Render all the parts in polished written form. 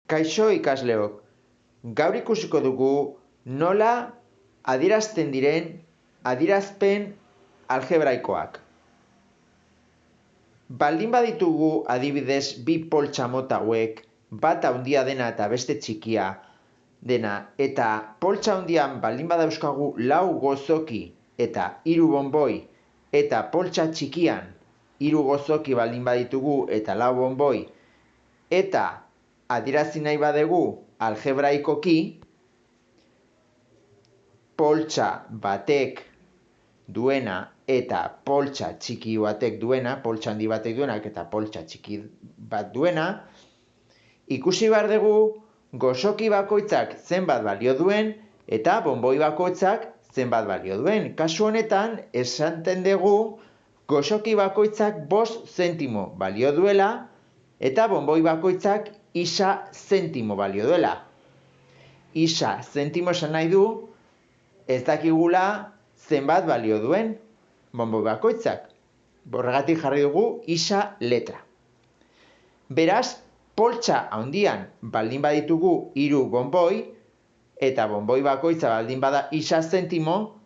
Kaixo ikasleok, gaur ikusiko dugu nola adierazten diren adierazpen algebraikoak. Baldin baditugu adibidez bi poltsa mota hauek, bat handia dena eta beste txikia dena, eta poltsa handian baldin badauzkagu 4 gozoki eta 3 bonboi, eta poltsa txikian 3 gozoki baldin baditugu eta 4 bonboi, eta adierazi nahi badegu algebraikoki, poltsa batek duena eta poltsa txiki batek duena, poltsa handi batek duena eta poltsa txiki bat duena, ikusi behar dugu gozoki bakoitzak zenbat balio duen eta bonboi bakoitzak zenbat balio duen. Kasu honetan, esaten dugu gozoki bakoitzak 5 zentimo balio duela eta bonboi bakoitzak isa zentimo balio duela. Isa zentimo esan nahi du ez dakigula zenbat balio duen bonboi bakoitzak. Horregatik jarri dugu isa letra. Beraz, poltsa handian baldin baditugu 3 bonboi eta bonboi bakoitza baldin bada isa zentimo,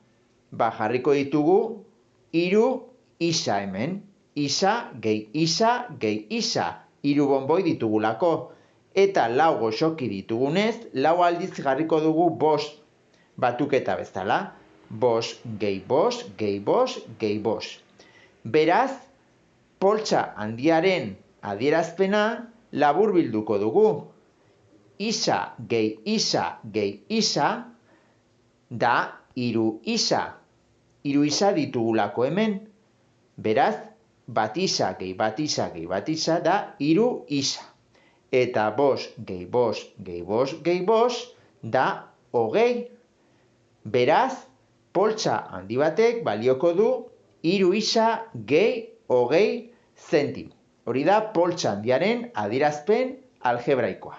jarriko ditugu 3 isa hemen. Isa gehi isa gehi isa. 3 bonboi ditugulako. Eta 4 gozoki ditugunez, 4 aldiz jarriko dugu 5 batuketa bezala. 5 gehi 5 gehi 5 gehi 5. Beraz, poltsa handiaren adierazpena laburbilduko dugu. Isa gehi isa gehi isa da 3 isa. 3 isa ditugulako hemen. Beraz, bat isa gehi bat isa gehi bat isa da 3 isa. Eta 5 gehi 5 gehi 5 gehi 5 da 20. Beraz, poltsa handi batek balioko du 3 isa gehi 20 zentimo. Hori da poltsa handiaren adierazpen algebraikoa.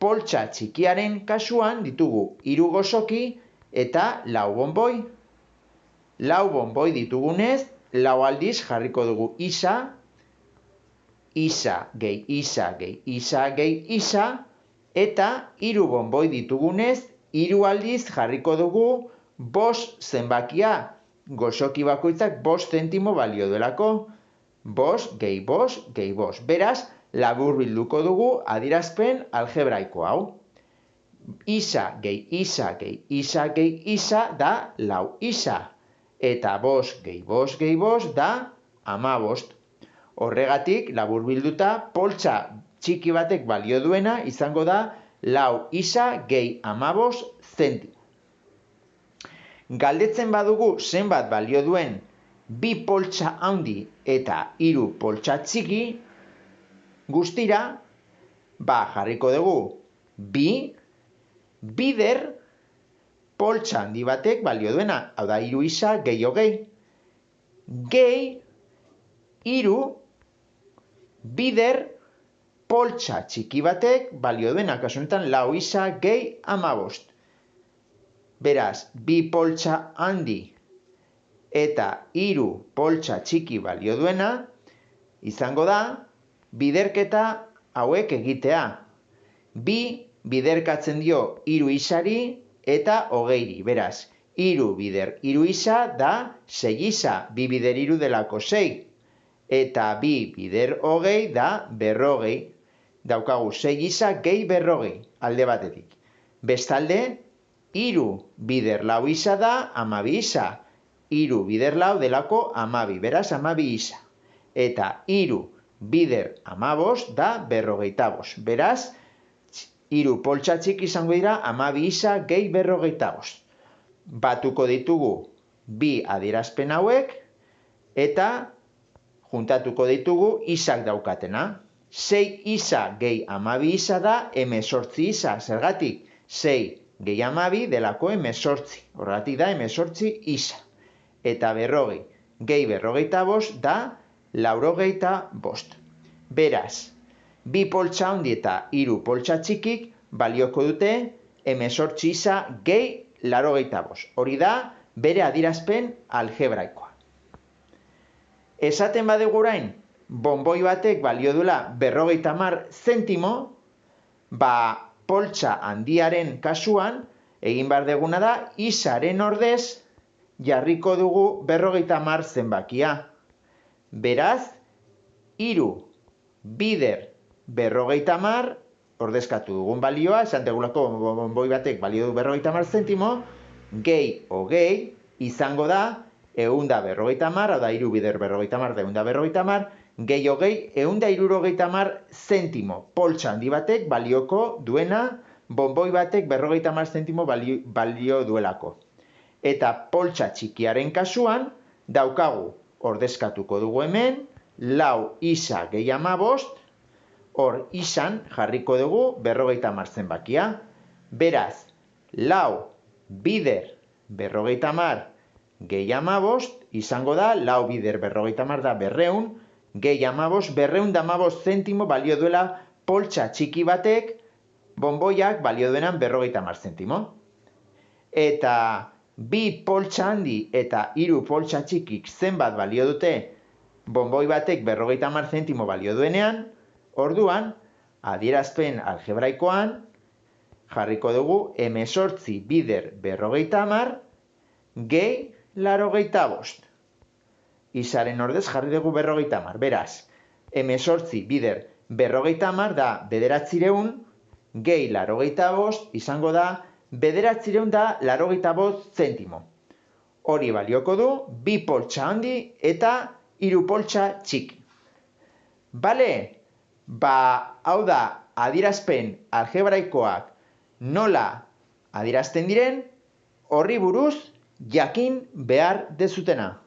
Poltsa txikiaren kasuan ditugu 3 gozoki eta 4 bonboi. 4 bonboi ditugunez, 4 aldiz jarriko dugu isa, isa gehi isa gehi isa gehi isa, eta 3 bonboi ditugunez, 3 aldiz jarriko dugu 5 zenbakia. Gozoki bakoitzak 5 zentimo balio duelako. 5 gehi 5 gehi 5. Beraz, laburbilduko dugu adierazpen algebraiko hau. Isa gehi isa gehi isa gehi isa da 4 isa. Eta 5 gehi 5 gehi 5 da 15. Horregatik, laburbilduta, poltsa txiki batek balio duena izango da 4 isa gehi 15 zentimo. Galdetzen badugu zenbat balio duen 2 poltsa handi eta 3 poltsa txiki, guztira, jarriko dugu 2 bider poltsa handi batek balio duena, hau da 3 isa gehi 20, gehi 3 bider poltsa txiki batek balio duena, kasu honetan 4 isa gehi 15. Beraz, 2 poltsa handi eta 3 poltsa txiki balio duena, izango da biderketa hauek egitea. 2 biderkatzen dio 3 isari eta 20-ri. Beraz, 3 bider 3 isa da 6 isa. 2 bider 3 delako 6. Eta 2 bider 20 da 40. Daukagu 6 isa gehi 40 alde batetik. Bestalde, 3 bider 4 isa da 12 isa. 3 bider 4 delako 12. Beraz, 12 isa. Eta 3 bider 15 da 45. Beraz, 3 poltsa txiki izango dira 12 isa gehi 45. Batuko ditugu 2 adierazpen hauek eta juntatuko ditugu isak daukatena. 6 isa gehi 12 isa da 18 isa. Zergatik 6 gehi 12 delako 18. Horregatik da 18 isa. Eta 40 gehi 45 da 85. Beraz, 2 poltsa handi eta 3 poltsa txikik balioko dute 18 isa gehi 85. Hori da bere adierazpen algebraikoa. Esaten badugu orain, bonboi batek balio duela 50 zentimo, poltsa handiaren kasuan, egin behar deguna da, isaren ordez jarriko dugu 50 zenbakia. Beraz, 3 bider 50 ordezkatu dugun balioa, esan degulako bonboi batek balio du 50 zentimo, gehi hogei izango da 150, hau da 3 bider 50, 150, gehi hogei 170 zentimo. Poltsa handi batek balioko duena, bonboi batek 50 zentimo balio duelako. Eta poltsa txikiaren kasuan, daukagu, ordezkatuko dugu hemen, 4 isa gehi 15, hor isan jarriko dugu 50 zenbakia. Beraz, 4 bider 50 gehi 15 izango da, 4 bider 50 da 200, gehi 15, 215 zentimo balio duela poltsa txiki batek, bonboiak balio duenan 50 zentimo. Eta 2 poltsa handi eta 3 poltsa txikik zenbat balio dute bonboi batek 50 zentimo balio duenean, orduan, adierazpen algebraikoan, jarriko dugu 18 bider 50 gehi 85. Isaren ordez jarri dugu 50. Beraz, 18 bider 50 da 900 gehi 85 izango da 985 zentimo. Hori balioko du 2 poltsa handi eta 3 poltsa txiki. Bale? Hau da, adierazpen algebraikoak nola adierazten diren, horri buruz jakin behar dezutena.